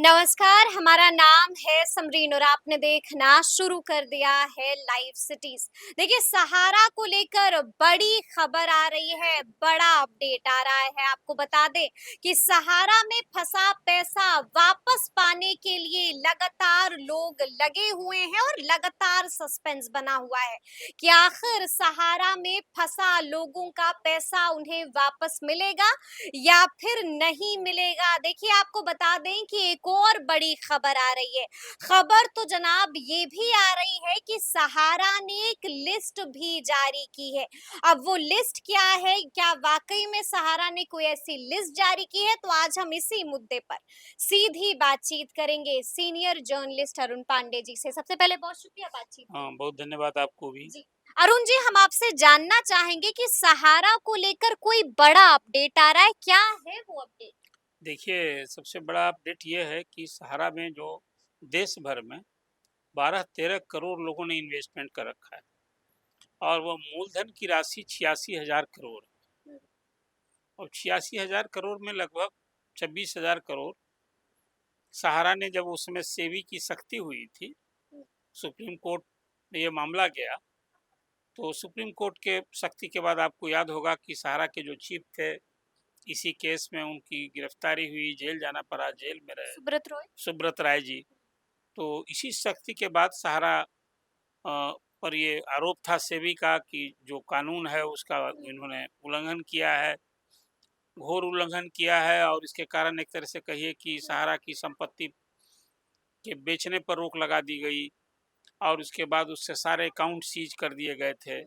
नमस्कार, हमारा नाम है समरीन और आपने देखना शुरू कर दिया है लाइव सिटीज। देखिए, सहारा को लेकर बड़ी खबर आ रही है, बड़ा अपडेट आ रहा है। आपको बता दें कि सहारा में फंसा पैसा वापस पाने के लिए लगातार लोग लगे हुए हैं और लगातार सस्पेंस बना हुआ है कि आखिर सहारा में फंसा लोगों का पैसा उन्हें वापस मिलेगा या फिर नहीं मिलेगा। देखिए, आपको बता दें कि एक और बड़ी खबर आ रही है। खबर तो जनाब ये भी आ रही है कि सहारा ने एक लिस्ट भी जारी की है। अब वो लिस्ट क्या है, क्या वाकई में सहारा ने कोई ऐसी लिस्ट जारी की है, तो आज हम इसी मुद्दे पर सीधी बातचीत करेंगे सीनियर जर्नलिस्ट अरुण पांडे जी से। सबसे पहले बहुत शुक्रिया बातचीत के हाँ, लिए। बहुत धन्यवाद आपको भी। जी, अरुण जी, हम आपसे जानना चाहेंगे कि सहारा को लेकर कोई बड़ा अपडेट आ रहा है, क्या है वो अपडेट? देखिए, सबसे बड़ा अपडेट ये है कि सहारा में जो देश भर में 12-13 करोड़ लोगों ने इन्वेस्टमेंट कर रखा है और वो मूलधन की राशि 86,000 करोड़ है। हम्म, और 86,000 करोड़ में लगभग 26,000 करोड़ सहारा ने जब उसमें सेबी की सख्ती हुई थी, हम्म, सुप्रीम कोर्ट में ये मामला गया, तो सुप्रीम कोर्ट के सख्ती के बाद आपको याद होगा कि सहारा के जो चीफ थे, इसी केस में उनकी गिरफ्तारी हुई, जेल जाना पड़ा, जेल में रहे सुब्रत रॉय। सुब्रत राय जी। तो इसी सख्ती के बाद सहारा पर ये आरोप था सेबी का कि जो कानून है उसका हम्म, इन्होंने उल्लंघन किया है, घोर उल्लंघन किया है, और इसके कारण एक तरह से कहिए कि हम्म, सहारा की संपत्ति के बेचने पर रोक लगा दी गई और उसके बाद उससे सारे अकाउंट सीज कर दिए गए थे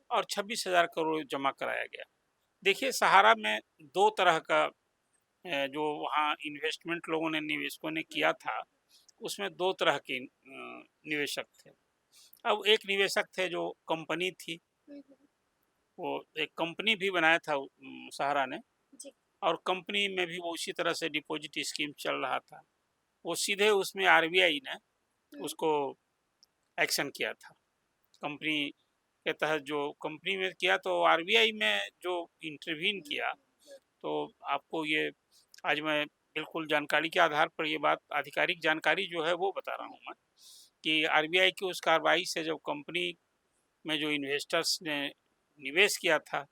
और 26,000 करोड़ जमा कराया गया। देखिए, सहारा में दो तरह का जो वहाँ इन्वेस्टमेंट लोगों ने, निवेशकों ने किया था, उसमें दो तरह के निवेशक थे। अब एक निवेशक थे जो कंपनी थी, वो एक कंपनी भी बनाया था सहारा ने, जी, और कंपनी में भी वो उसी तरह से डिपॉजिट स्कीम चल रहा था। वो सीधे उसमें आरबीआई ने हम्म, उसको एक्शन किया था। कंपनी के तहत जो कंपनी में किया, तो आरबीआई में जो इंटरवीन किया, तो आपको ये आज मैं बिल्कुल जानकारी के आधार पर ये बात, आधिकारिक जानकारी जो है वो बता रहा हूँ मैं, कि आरबीआई की उस कार्रवाई से जब कंपनी में जो इन्वेस्टर्स ने निवेश किया था,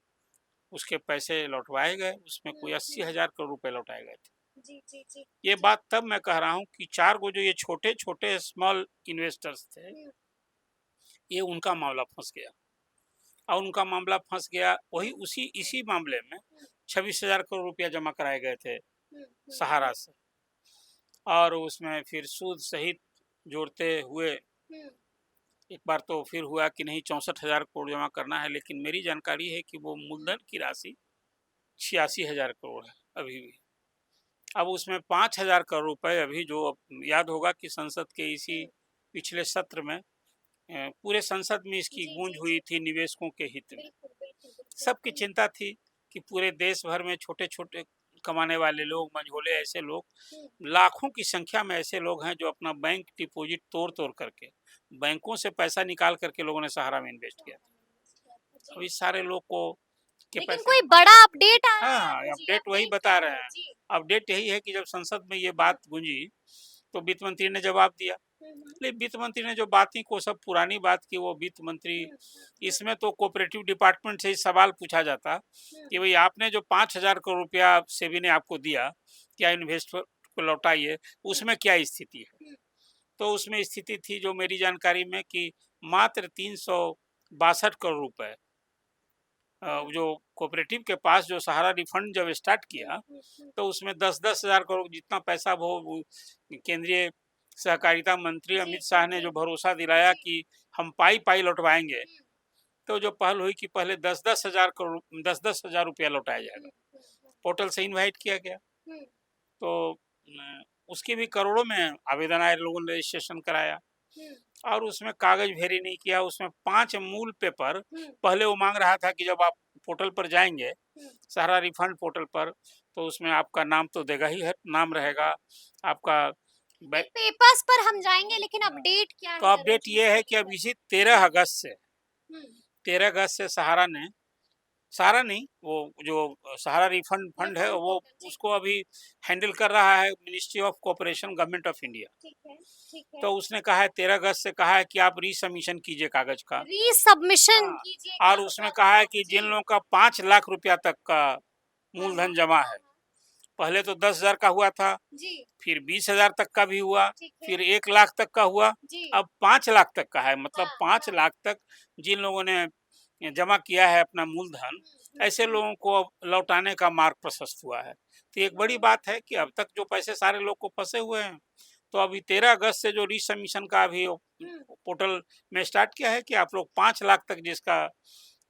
उसके पैसे लौटवाए गए, उसमें कोई 80,000 करोड़ रुपए लौटाए गए थे। जी, जी, जी, ये जी, बात तब मैं कह रहा हूँ कि 4 गो जो ये छोटे-छोटे स्मॉल इन्वेस्टर्स थे, हम्म, ये उनका मामला फँस गया। और उनका मामला फँस गया, वही उसी इसी मामले में 26,000 करोड़ रुपया जमा कराए गए थे हम्म, सहारा से, और उसमें फिर सूद सहित जोड़ते हुए हम्म, एक बार तो फिर हुआ कि नहीं, 64,000 करोड़ जमा करना है, लेकिन मेरी जानकारी है कि वो मूलधन की राशि 86,000 करोड़ है अभी भी। अब उसमें 5,000 करोड़ रुपए अभी जो, याद होगा कि संसद के इसी हम्म, पिछले सत्र में पूरे संसद में इसकी जी, गूंज जी, हुई जी, थी निवेशकों के हित में। बिल्कुल, बिल्कुल, बिल्कुल, सबकी चिंता थी कि पूरे देश भर में छोटे-छोटे कमाने वाले लोग, मझोले ऐसे लोग, हम्म, लाखों की संख्या में ऐसे लोग हैं जो अपना बैंक डिपॉजिट तोड़-तोड़ करके, बैंकों से पैसा निकाल करके लोगों ने सहारा में इन्वेस्ट किया था। जी, अब इस सारे लोग को के लेकिन पैसे, कोई बड़ा अपडेट आया हाँ, है हाँ, अरुण जी, अपडेट वही अपडेट क्या बता रहे है? हैं। जी, अपडेट यही है कि जब संसद में ये हम्म, बात गूंजी, तो वित्त मंत्री ने जवाब दिया। हम्म, लेकिन वित्त मंत्री ने जो बात की, वो सब पुरानी बात की, वो वित्त मंत्री, इसमें तो कोऑपरेटिव डिपार्टमेंट से ही सवाल पूछा जाता हम्म, कि भाई आपने जो 5,000 करोड़ रुपया सेबी ने आपको दिया, क्या इन्वेस्टर को लौटाइए, हम्म, उसमें क्या स्थिति है? हम्म, तो उसमें स्थिति थी जो मेरी जानकारी में कि मात्र 362 करोड़ रुपए जो कोऑपरेटिव के पास जो सहारा रिफंड जब स्टार्ट हम्म, किया, हम्म, तो उसमें 10-10 हज़ार करोड़ जितना पैसा वो केंद्रीय सहकारिता मंत्री जी, अमित जी, शाह ने जी, जो भरोसा दिलाया जी, कि हम पाई-पाई लौटवाएँगे, हम्म, तो जो पहल हुई कि पहले 10-10 हज़ार करोड़, 10-10 हज़ार रुपया लौटाया हम्म, जाएगा। हम्म, पोर्टल से इनवाइट किया गया, हम्म, तो उसके भी करोड़ों में आवेदन आए, लोगों ने रजिस्ट्रेशन कराया हम्म, और उसमें कागज़ वेरी नहीं किया। उसमें 5 मूल पेपर हम्म, पहले वो माँग रहा था कि जब आप पोर्टल पर जाएँगे, हम्म, सहारा रिफंड पोर्टल पर, तो उसमें आपका नाम तो देगा ही है, नाम रहेगा आपका। बै नहीं, पेपर्स पर हम जाएंगे, लेकिन हाँ, अपडेट क्या तो है अरुण अपडेट जी ये है इसको कि अब लेकर? इसी जी, 13 अगस्त से हम्म, 13 अगस्त से सहारा ने सहारा नहीं, वो जो सहारा रिफंड फंड है रिफंड वो पोर्टल जी। उसको अभी हैंडल कर रहा है ministry of cooperation government of India. ठीक है, ठीक है। तो उसने कहा है 13 अगस्त से कहा है कि आप रीसबमिशन कीजिए कागज का। रीसबमिशन हाँ, कीजिए और उसमें कागजात कहा है को। कि जिन जी। लोगों का 5 लाख रुपया तक का हाँ, हाँ, मूलधन जमा हाँ, है, हाँ। पहले तो 10,000 का हुआ था, जी, फिर 20,000 तक का भी हुआ, ठीक है। फिर 1 लाख तक का हुआ, जी। अब 5 लाख तक का है। मतलब हाँ, 5 हाँ। लाख तक जिन लोगों ने जमा किया है अपना मूलधन, ऐसे लोगों को अब लौटाने का मार्ग प्रशस्त हुआ है। तो एक बड़ी बात है कि अब तक जो पैसे सारे लोग को फँसे हुए हैं, तो अभी 13 अगस्त से जो रीसबमिशन का अभी हुँ, पोर्टल में स्टार्ट किया है कि आप लोग 5 लाख तक जिसका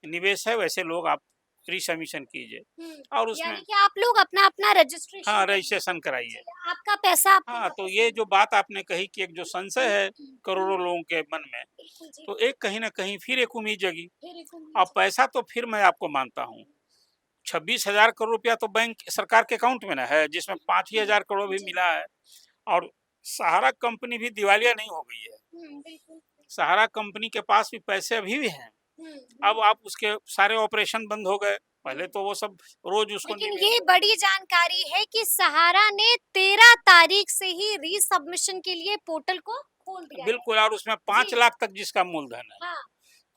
निवेश है, वैसे लोग आप रीसबमिशन कीजिए हुँ। और उसमें यानी कि आप लोग अपना-अपना रजिस्ट्रेशन हाँ, कर लीजिए। रजिस्ट्रेशन कराइए। जी, आपका पैसा आपको हाँ, तो वापस ये मिल जो बात आपने कही कि एक जो संशय है हुँ, करोड़ों लोगों के मन में, बिल्कुल जी। तो एक कहीं न कहीं फिर एक उम्मीद जगी। फिर एक उम्मीद अब पैसा तो फिर मैं आपको मानता हूँ, 26,000 करोड़ रुपया तो बैंक सरकार के अकाउंट में ना है, जिसमें 5 ही हुँ, हज़ार करोड़ भी जी। मिला है और सहारा कंपनी भी दिवालिया नहीं हो गई है। बिल्कुल। सहारा कंपनी के पास भी पैसे अभी भी हैं। हुँ, अब हुँ, आप उसके सारे ऑपरेशन बंद हो गए। हुँ। पहले तो वो सब रोज़ उसको लेकिन निवेश ये बड़ी जानकारी है कि सहारा ने 13 तारीख से ही रीसबमिशन के लिए पोर्टल को खोल दिया है। बिल्कुल और उसमें 5 जी, लाख तक जिसका मूलधन है। हाँ।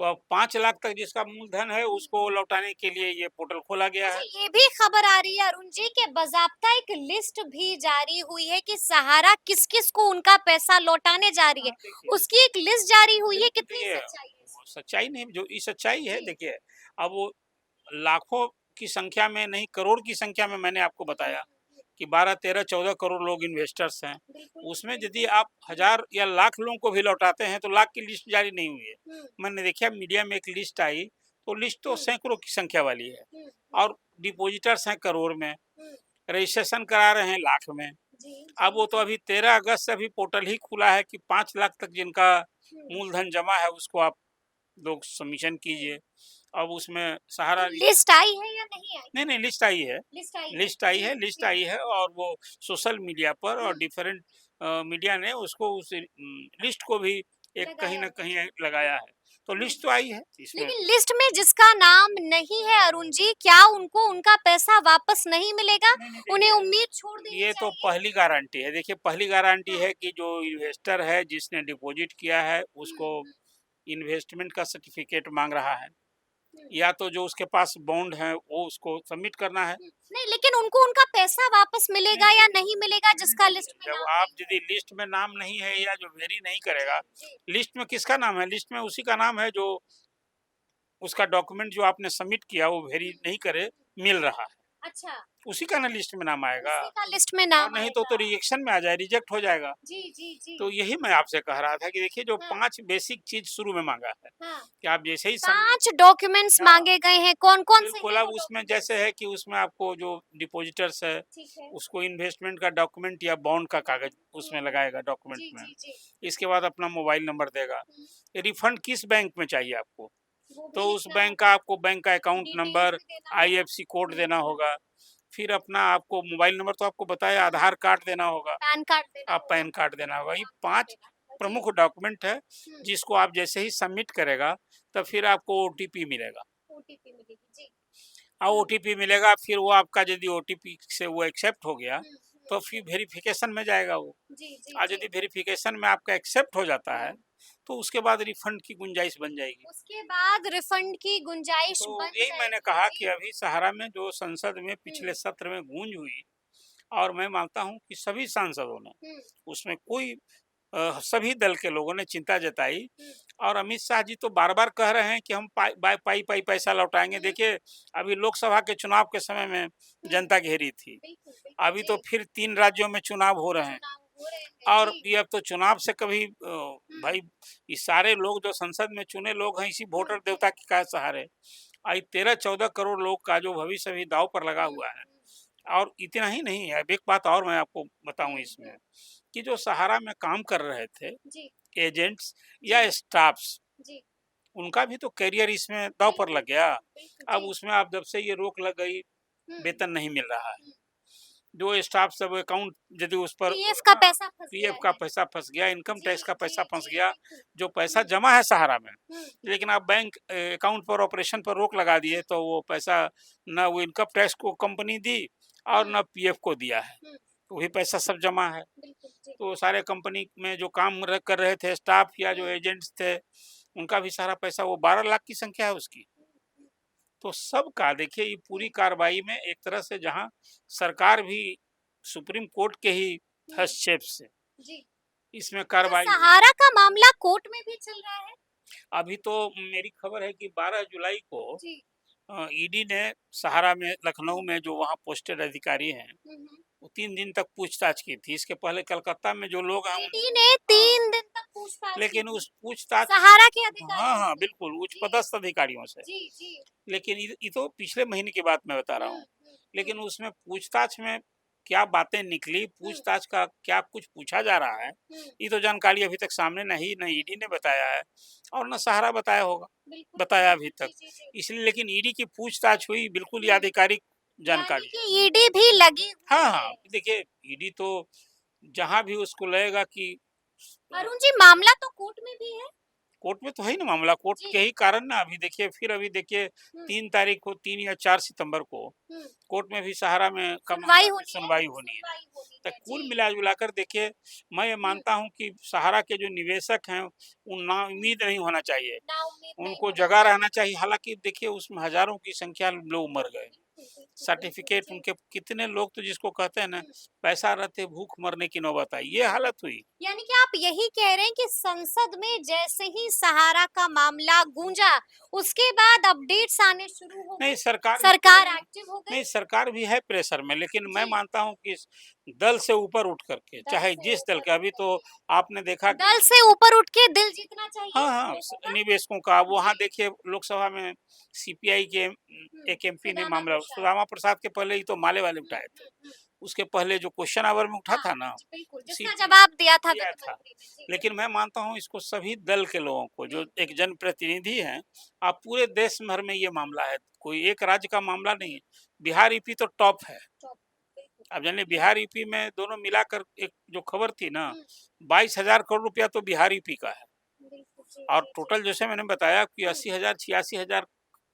तो अब 5 लाख तक जिसका मूलधन है हुँ, उसको लौटाने के लिए ये पोर्टल खोला गया अच्छा है। ये भी खबर आ रही है अरुण जी कि बाज़ाब्ता एक लिस्ट भी जारी हुई है कि सहारा किस-किस को उनका पैसा लौटाने जा रही है। हाँ, देखिए उसकी एक लिस्ट जारी हुई है, बिल्कुल कितनी देखिए सच्चाई है वो इसमें? सच्चाई नहीं जो ये सच्चाई है जी। देखिए, अब वो लाखों की संख्या में नहीं करोड़ की संख्या में मैंने आपको बताया कि 12, 13, 14 करोड़ लोग इन्वेस्टर्स हैं। बिल्कुल, उसमें यदि बिल्कुल। आप हज़ार या लाख लोगों को भी लौटाते हैं तो लाख की लिस्ट जारी नहीं हुई है। हुँ, मैंने देखा मीडिया में एक लिस्ट आई, तो लिस्ट तो हुँ, सैकड़ों की संख्या वाली है हुँ, हुँ, और डिपॉजिटर्स हैं करोड़ में, हुँ। रजिस्ट्रेशन करा रहे हैं लाख में। जी, अब जी, वो तो जी। अभी 13 अगस्त से अभी पोर्टल ही खुला है कि 5 लाख तक जिनका हुँ, मूलधन जमा है उसको आप लोग सबमिशन हुँ। कीजिए। अब उसमें तो सहारा लिस्ट आई है या नहीं आई? नहीं, नहीं लिस्ट आई है। लिस्ट आई है। लिस्ट आई जी, है लिस्ट जी। आई है और वो सोशल मीडिया पर हुँ, और डिफरेंट मीडिया ने उसको उस लिस्ट को भी एक कहीं लगाया न हुआ कहीं है। लगाया है। तो हुँ। लिस्ट तो आई है इसमें लेकिन लिस्ट में जिसका नाम नहीं है अरुण जी, क्या उनको उनका पैसा वापस नहीं मिलेगा? नहीं, नहीं उन्हें देखिए, उम्मीद छोड़ देनी ये तो चाहिए? पहली गारंटी है। देखिए पहली गारंटी हाँ। है कि जो इन्वेस्टर है जिसने डिपॉज़िट किया है हुँ, उसको हुँ, इन्वेस्टमेंट का सर्टिफ़िकेट माँग रहा है। हुँ, या तो जो उसके पास बॉन्ड है वो उसको सबमिट करना है। हुँ। नहीं, लेकिन उनको उनका पैसा वापस नहीं मिलेगा या नहीं मिलेगा नहीं जिसका देखिए, लिस्ट में जब नाम आप नहीं है? यदि लिस्ट में नाम नहीं है या जो वेरी नहीं जी, करेगा, जी। लिस्ट में किसका नाम है? लिस्ट में उसी का नाम है जो उसका डॉक्यूमेंट जो आपने सबमिट किया वो वेरी हुँ, नहीं करे, हुँ। मिल रहा है। अच्छा, उसी का ना लिस्ट में नाम आएगा उसी का लिस्ट में और नाम नहीं तो आएगा। रिजेक्शन में आ जाए, रिजेक्ट हो जाएगा। जी, जी, जी। तो यही मैं आपसे कह रहा था कि देखिए जो हाँ, 5 बेसिक चीज़ शुरू में माँगा है, हाँ। कि आप जैसे ही सबमिट 5 डॉक्यूमेंट्स हाँ, माँगे गए हैं, कौन-कौन से बिल्कुल हैं अब वो उसमें जैसे डॉक्यूमेंट्स? है कि उसमें आपको जो डिपॉज़िटर्स है, ठीक है। उसको इन्वेस्टमेंट का डॉक्यूमेंट या बॉन्ड का कागज़ हुँ, उसमें हुँ। लगाएगा डॉक्यूमेंट जी, में। जी, जी। इसके बाद अपना मोबाइल नंबर देगा। हुँ, रिफंड किस बैंक में चाहिए आपको? वो भी तो उस लिखना बैंक का होगा, आपको बैंक का अकाउंट डिटेल्स नंबर, भी देना होगा। आईएफएससी कोड हुँ, देना हुँ, होगा। फिर अपना आपको मोबाइल नंबर तो आपको बताया, हुँ। आधार कार्ड देना होगा, पैन कार्ड देना होगा, पैन कार्ड देना होगा। ये आधार कार्ड 5 देना होगा। जी। प्रमुख डॉक्यूमेंट है, हुँ, जिसको आप जैसे ही सबमिट करेगा, तब फिर आपको ओटीपी मिलेगा। ओटीपी मिलेगी। जी। हुँ, ओटीपी मिलेगा, फिर वो आपका यदि ओटीपी से वो एक्सेप्ट हो गया, हुँ, हुँ। तो फिर वेरिफ़िकेशन में जाएगा वो। जी, जी, और जी। यदि वेरिफ़िकेशन में आपका एक्सेप्ट हो जाता हुँ। है, तो उसके बाद रिफंड की गुंजाइश बन जाएगी। उसके बाद रिफंड की गुंजाइश तो बन यही मैंने जाएगी। कहा कि जी। अभी सहारा में जो संसद में हुँ, पिछले सत्र में गूंज हुई और मैं मानता हूं कि सभी सांसदों ने हुँ, उसमें कोई सभी दल के लोगों ने चिंता जताई हुँ, और अमित शाह जी तो बार बार कह रहे हैं कि हम पाई पाई पैसा लौटाएंगे। हुँ, देखिए अभी लोकसभा के चुनाव के समय में हुँ। जनता घेरी थी, बिल्कुल, बिल्कुल। अभी तो जी, फिर 3 राज्यों में चुनाव हो रहे हैं चुनाव हो रहे हैं। और जी। ये अब तो चुनाव से कभी हुँ, भाई ये सारे लोग जो संसद में चुने लोग हैं इसी हुँ, वोटर हुँ, देवता के काय सहारे आई 13-14 करोड़ लोग का जो भविष्य भी दांव पर लगा हुँ, हुआ है। हुँ, और इतना ही नहीं है, अब एक बात और मैं आपको हुँ, बताऊं हुँ। इसमें कि जो सहारा में काम कर रहे थे जी, एजेंट्स जी, या स्टाफ्स, जी। उनका भी तो करियर इसमें दांव पर बिल्कुल, लग गया। बिल्कुल, बिल्कुल। अब जी। उसमें आप जब से ये रोक लग गई, हुँ, वेतन नहीं मिल रहा है। हुँ। जो स्टाफ सब अकाउंट यदि उस पर पीएफ का पैसा फंस गया पीएफ का है। पैसा फंस गया, इनकम जी, टैक्स का पैसा जी, फंस जी, गया, बिल्कुल। जो पैसा हुँ, जमा है सहारा में, हुँ, लेकिन आप बैंक अकाउंट पर ऑपरेशन पर रोक लगा दिए, तो वो पैसा ना वो इनकम टैक्स को कंपनी दी और हुँ, ना पीएफ को दिया है, हुँ, तो वही पैसा सब जमा है। बिल्कुल, जी। तो सारे कंपनी में जो काम कर रहे थे स्टाफ या जो हुँ, एजेंट्स थे, उनका भी सारा पैसा, वो 12 लाख की संख्या है उसकी। हुँ, हुँ, तो सबका देखिए ये पूरी हुँ, कार्रवाई में एक तरह से जहाँ सरकार भी सुप्रीम कोर्ट के ही हुँ, हस्तक्षेप से जी। इसमें अच्छा, कार्रवाई हुई। सहारा का मामला कोर्ट में भी चल रहा है? अभी तो मेरी खबर है कि 12 जुलाई को जी। ईडी ने सहारा में, लखनऊ हुँ, में जो वहाँ पोस्टेड अधिकारी हैं, हुँ, हुँ। वो 3 दिन तक पूछताछ की थी। इसके पहले कलकत्ता में जो लोग हैं ईडी ने हाँ, 3 दिन तक पूछताछ की लेकिन थी, उस पूछताछ सहारा के हाँ, अधिकारियों हाँ, से। बिल्कुल उच्च जी, पदस्थ अधिकारियों से। जी, जी। लेकिन ये तो पिछले महीने की बात मैं बता रहा हुँ, हूँ। हुँ, हुँ, लेकिन उसमें पूछताछ में क्या बातें निकली, हुँ, पूछताछ का क्या कुछ पूछा जा रहा है, हुँ। ये तो जानकारी अभी तक सामने नहीं न ईडी ने बताया है और न सहारा बताया होगा, बिल्कुल, बताया अभी बिल्कुल। तक। जी, जी, जी। इसलिए लेकिन ईडी की पूछताछ हुई, बिल्कुल ये हुँ, आधिकारिक यानी जानकारी है। कि ईडी भी लगी हुई हाँ, है। हाँ, देखिए ईडी तो जहाँ भी उसको लगेगा कि अरुण जी, मामला तो कोर्ट में भी है? कोर्ट में तो है ही ना मामला, कोर्ट जी। के ही कारण ना अभी देखिए, फिर अभी देखिए हुँ, 3 तारीख को, 3 या 4 सितंबर को हुँ। कोर्ट में भी सहारा में का सुनवाई मामला होनी है? सुनवाई होनी है। सुनवाई होनी तो है, कुल जी। मिला-जुला कर देखिए, मैं ये हुँ, मानता हूँ कि सहारा के जो निवेशक हैं, वो हुँ। नाउम्मीद नहीं होना चाहिए। नाउम्मीद नहीं उनको होना जगा रहना चाहिए। चाहिए, हालाँकि देखिए उसमें हज़ारों की संख्या लोग मर गए। बिल्कुल, बिल्कुल, बिल्कुल, सर्टिफ़िकेट जी। उनके कितने लोग तो जिसको कहते हैं ना, हुँ, पैसा रहते भूख मरने की नौबत आई, ये हुँ। हालत हुई। यानी कि आप यही कह रहे हैं कि संसद में जैसे ही सहारा का मामला गूंजा, उसके बाद अपडेट्स आने शुरू हो नहीं गए, सरकार भी सरकार एक्टिव हो गई। नहीं, सरकार भी है प्रेशर में, लेकिन मैं जी, मानता हूँ कि दल से ऊपर उठ करके, दल चाहे से जिस दल ऊपर का, उठ अभी तो करके, आपने देखा कि दल से ऊपर उठ के दिल जीतना चाहिए हाँ, हाँ, लोगों का। निवेशकों का वहाँ जी, देखिए लोकसभा में सीपीआई के हुँ, एक एमपी ने सुदामा मामला, प्रसाद। सुदामा प्रसाद के पहले ही तो माले वाले हुँ, उठाए थे। हुँ, हुँ। उसके पहले जो क्वेश्चन आवर में उठा हाँ, था ना, जी, बिल्कुल, जिसका सीपी जवाब दिया था दिया वित्त था। मंत्री ने। जी, लेकिन मैं मानता हूँ इसको सभी दल के लोगों को, हुँ, जो एक जनप्रतिनिधि हैं, आप पूरे देश भर में ये मामला है, कोई एक राज्य का मामला नहीं है। बिहार ईपी तो टॉप है। चौप बिल्कुल। अब जानिए हुँ, बिहार ईपी में दोनों मिलाकर एक जो खबर थी ना, हुँ, 22,000 करोड़ रुपया तो बिहार ईपी का है बिल्कुल, जी, और जी, जी। टोटल जैसे मैंने बताया कि हुँ, 80,000 86,000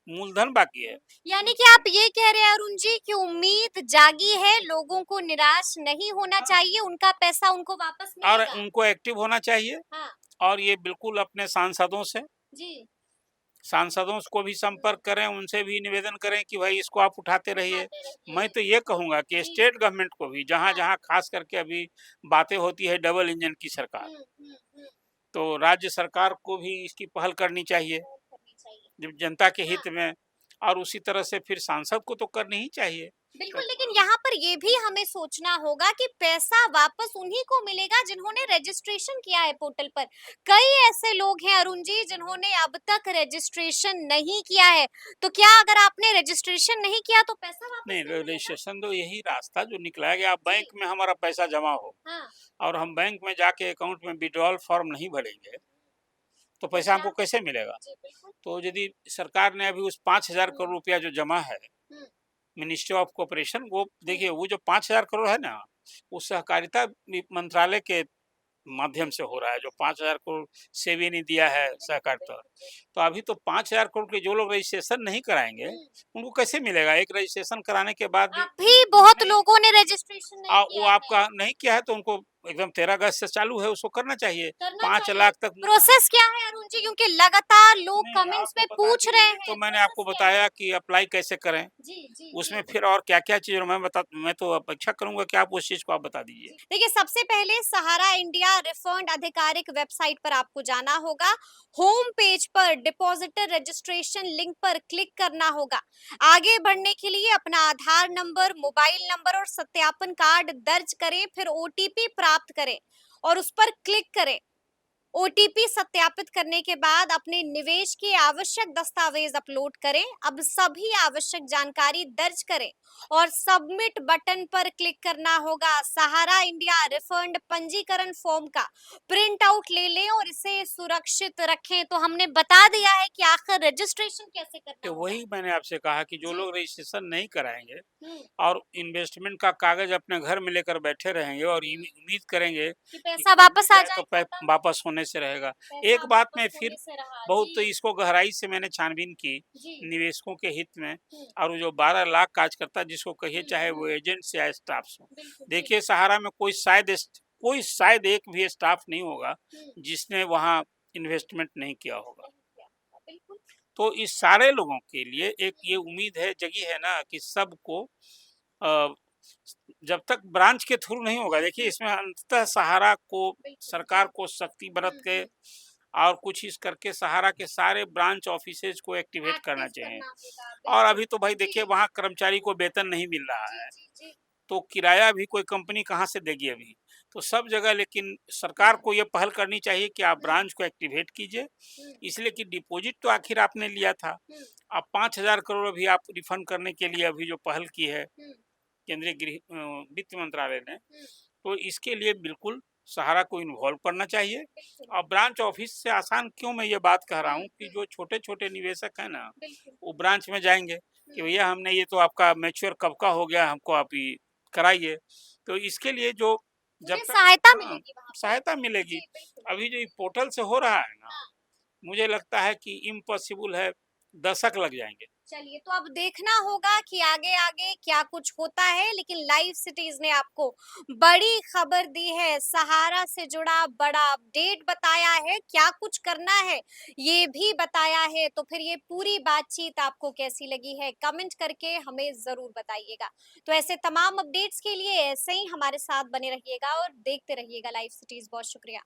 मूलधन बाकी है। यानी कि आप ये कह रहे हैं अरुण जी कि उम्मीद जागी है, लोगों को निराश नहीं होना हाँ, चाहिए, उनका पैसा उनको वापस और मिलेगा। उनको एक्टिव होना चाहिए हाँ, और ये बिल्कुल अपने जी। सांसदों को भी हुँ, संपर्क करें, उनसे भी निवेदन करें कि भाई इसको आप उठाते रहिए। उठाते मैं रहिए। तो ये कहूँगा कि जी, स्टेट गवर्नमेंट को भी, हाँ। जहाँ-जहाँ खास करके अभी बातें होती है डबल इंजन की सरकार, हुँ, हुँ, हुँ। तो राज्य सरकार को भी इसकी पहल करनी चाहिए, पहल करनी चाहिए। जब जनता के हाँ। हित में, और उसी तरह से फिर सांसद को तो करनी ही चाहिए। बिल्कुल, तो लेकिन यहाँ पर ये भी हमें सोचना होगा कि पैसा वापस उन्हीं को मिलेगा जिन्होंने रजिस्ट्रेशन किया है पोर्टल पर। कई ऐसे लोग हैं अरुण जी जिन्होंने अब तक रजिस्ट्रेशन नहीं किया है। तो क्या अगर आपने रजिस्ट्रेशन नहीं किया तो पैसा वापस नहीं, नहीं मिलेगा? रजिस्ट्रेशन तो यही रास्ता जो निकला है कि आप जी, बैंक में हमारा पैसा जमा हो, हाँ। और हम बैंक में जाके अकाउंट में विथड्रॉल फॉर्म नहीं भरेंगे, तो तो पैसा क्या हमको कैसे मिलेगा? जी, बिल्कुल। तो यदि सरकार ने अभी उस 5,000 हुँ, करोड़ रुपया जो जमा है हुँ, मिनिस्ट्री ऑफ कोऑपरेशन, वो हुँ, देखिए वो जो 5,000 करोड़ है ना, वो सहकारिता मंत्रालय के माध्यम से हो रहा है, जो 5,000 करोड़ सेबी ने दिया है बिल्कुल, सहकारिता। बिल्कुल, जी। तो अभी तो 5,000 करोड़ के जो लोग रजिस्ट्रेशन नहीं कराएँगे, हुँ, उनको कैसे मिलेगा? एक रजिस्ट्रेशन कराने के बाद भी अभी बहुत नहीं, लोगों ने रजिस्ट्रेशन नहीं वो किया है। आपका नहीं किया है तो उनको एकदम 13 अगस्त से चालू है, उसको करना चाहिए। करना 5 चाहिए। लाख तक प्रोसेस क्या है अरुण जी? क्योंकि लगातार लोग नहीं, कमेंट्स आपको में बता पूछ दिए, रहे यही तो हैं, मैंने प्रोसेस आपको क्या है? बताया कि अप्लाई कैसे करें। जी, जी, उसमें जी। फिर और क्या-क्या चीज़ मैं तो अपेक्षा करूँगा कि आप उस चीज़ को आप बता दीजिए। जी। देखिए, सबसे पहले सहारा इंडिया रिफंड आधिकारिक वेबसाइट पर आपको जाना होगा। होम पेज पर डिपॉजिटर रजिस्ट्रेशन लिंक पर क्लिक करना होगा। आगे बढ़ने के लिए अपना आधार नंबर, मोबाइल नंबर और सत्यापन कार्ड दर्ज करें, फिर ओटीपी प्राप्त करें और उस पर क्लिक करें। ओटीपी सत्यापित करने के बाद अपने निवेश के आवश्यक दस्तावेज अपलोड करें। अब सभी आवश्यक जानकारी दर्ज करें और सबमिट बटन पर क्लिक करना होगा। सहारा इंडिया रिफंड पंजीकरण फॉर्म का प्रिंट आउट ले लें और इसे सुरक्षित रखें। तो हमने बता दिया है कि आखिर रजिस्ट्रेशन कैसे करना तो होगा। वही मैंने आपसे कहा कि जो जी। लोग रजिस्ट्रेशन नहीं कराएंगे हम्म। और इन्वेस्टमेंट का कागज अपने घर में लेकर बैठे रहेंगे और उम्मीद करेंगे कि कि पैसा कहीं भी वापस आ जाए तो जाएगा। वापस होने से रहेगा। पैसा एक बात वापस में फिर होने से रहा। बहुत तो जी। इसको गहराई से मैंने छानबीन की जी। निवेशकों के हित में, हम्म। और वो जो 12 लाख काज करता है जिसको कहिए, चाहे वो हम्म। एजेंट्स या स्टाफ्स हो। बिल्कुल जी। देखिए सहारा में कोई शायद एक भी स्टाफ नहीं होगा हम्म। जिसने वहाँ इन्वेस्टमेंट नहीं किया होगा। नहीं किया होगा, बिल्कुल। तो इस सारे लोगों के लिए एक ये उम्मीद है जगी है ना कि सबको अ, जब तक ब्रांच के थ्रू नहीं होगा, देखिए इसमें अंततः सहारा को, बिल्कुल सरकार जी। को सख्ती बरत के हम्म। और कुछ इस करके सहारा के सारे ब्रांच ऑफिसेज को एक्टिवेट करना एक्टिव चाहिए। करना होगा, और बिल्कुल। अभी तो भाई देखिए जी। वहाँ कर्मचारी को वेतन नहीं मिल रहा जी, है, जी, जी। तो किराया भी कोई कंपनी कहाँ से देगी अभी? तो सब जगह लेकिन हुँ, सरकार को ये पहल करनी चाहिए कि आप हुँ, ब्रांच को एक्टिवेट कीजिए, हुँ, इसलिए कि डिपॉजिट तो आखिर आपने लिया था। हुँ, अब 5,000 करोड़ अभी आप रिफंड करने के लिए अभी जो पहल की है हुँ, केंद्रीय वित्त मंत्रालय ने, हुँ, तो इसके लिए बिल्कुल सहारा को इन्वॉल्व करना चाहिए। बिल्कुल। और ब्रांच ऑफिस से आसान क्यों मैं ये बात कह रहा हुँ, हूँ कि हुँ, जो छोटे-छोटे निवेशक हैं ना, बिल्कुल। वो ब्रांच में जाएँगे हुँ, कि भैया हमने ये तो आपका मैच्योर कब का हो गया, हमको आप ये कराइए। तो इसके लिए जो जब उन्हें तक सहायता हाँ, मिलेगी वहाँ पे। सहायता मिलेगी। जी, बिल्कुल। अभी जो ये पोर्टल से हो रहा है ना, हाँ। मुझे लगता है कि इम्पॉसिबल है, दशक लग जाएँगे। चलिए, तो अब देखना होगा कि आगे-आगे क्या कुछ होता है, लेकिन लाइव सिटीज़ ने आपको बड़ी खबर दी है, सहारा से जुड़ा बड़ा अपडेट बताया है, क्या कुछ करना है, ये भी बताया है। तो फिर ये पूरी बातचीत आपको कैसी लगी है, कमेंट करके हमें ज़रूर बताइएगा। तो ऐसे तमाम अपडेट्स के लिए ऐसे ही हमारे साथ बने रहिएगा और देखते रहिएगा लाइव सिटीज़। बहुत शुक्रिया।